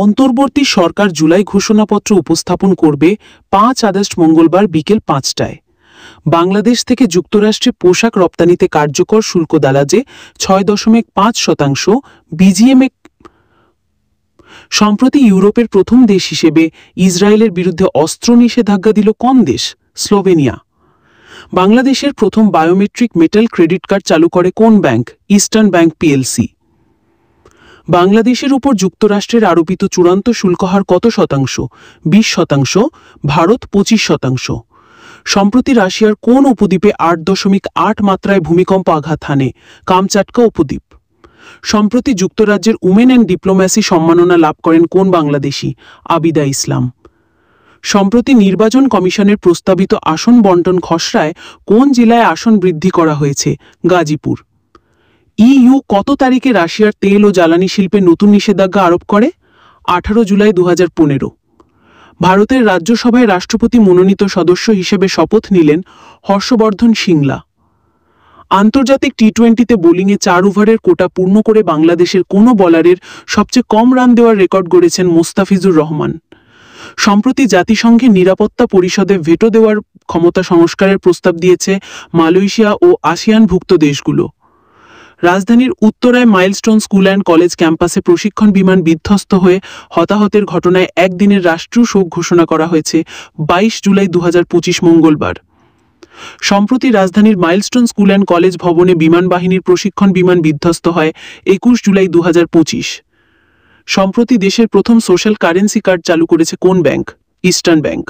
অন্তর্বর্তী সরকার জুলাই ঘোষণাপত্র উপস্থাপন করবে 5 আগস্ট মঙ্গলবার বিকেল 5টায়। বাংলাদেশ থেকে যুক্তরাষ্ট্রে পোশাক রপ্তানিতে কার্যকর শুল্ক দালাজে 6.5%। বিজিএমএ সম্প্রতি ইউরোপের প্রথম দেশ হিসেবে ইসরায়েলের বিরুদ্ধে অস্ত্র নিষেধাজ্ঞা দিল কোন দেশ? স্লোভেনিয়া। বাংলাদেশের প্রথম বায়োমেট্রিক মেটাল ক্রেডিট কার্ড চালু করে কোন ব্যাংক? Eastern bank PLC. বাংলাদেশের উপর যুক্তরাষ্ট্রের আরোপিত চূড়ান্ত শুল্ক হার কত শতাংশ? 20%, ভারত 25%। সম্প্রতি রাশিয়ার কোন উপদ্বীপে 8.8 মাত্রায় ভূমিকম্প আঘাত হানে? কামচাটকা উপদ্বীপ। সম্প্রতি যুক্তরাজ্যের উমেন অ্যান্ড ডিপ্লোম্যাসি সম্মাননা লাভ করেন কোন বাংলাদেশি? আবিদা ইসলাম। সম্প্রতি নির্বাচন কমিশনের প্রস্তাবিত আসন বন্টন খসড়ায় কোন জেলায় আসন বৃদ্ধি করা হয়েছে? গাজীপুর। ইইউ কত তারিখে রাশিয়ার তেল ও জ্বালানি শিল্পে নতুন নিষেধাজ্ঞা আরোপ করে? 18 জুলাই 2015। ভারতের রাজ্যসভায় রাষ্ট্রপতি মনোনীত সদস্য হিসেবে শপথ নিলেন হর্ষবর্ধন সিংলা। আন্তর্জাতিক টি-20তে বোলিংয়ে 4 ওভারের কোটা পূর্ণ করে বাংলাদেশের কোনো বলারের সবচেয়ে কম রান দেওয়ার রেকর্ড গড়েছেন মোস্তাফিজুর রহমান। সম্প্রতি জাতিসংঘের নিরাপত্তা পরিষদে ভেটো দেওয়ার ক্ষমতা সংস্কারের প্রস্তাব দিয়েছে মালয়েশিয়া ও আসিয়ানভুক্ত দেশগুলো। রাজধানীর উত্তরায় মাইলস্টোন স্কুল অ্যান্ড কলেজ ক্যাম্পাসে প্রশিক্ষণ বিমান বিধ্বস্ত হয়ে হতাহতের ঘটনায় একদিনের রাষ্ট্রীয় শোক ঘোষণা করা হয়েছে 22 জুলাই 2025 মঙ্গলবার। সম্প্রতি রাজধানীর মাইলস্টোন স্কুল অ্যান্ড কলেজ ভবনে বিমান বাহিনীর প্রশিক্ষণ বিমান বিধ্বস্ত হয় 21 জুলাই 2025। সম্প্রতি দেশের প্রথম সোশ্যাল কারেন্সি কার্ড চালু করেছে কোন ব্যাংক? Eastern bank.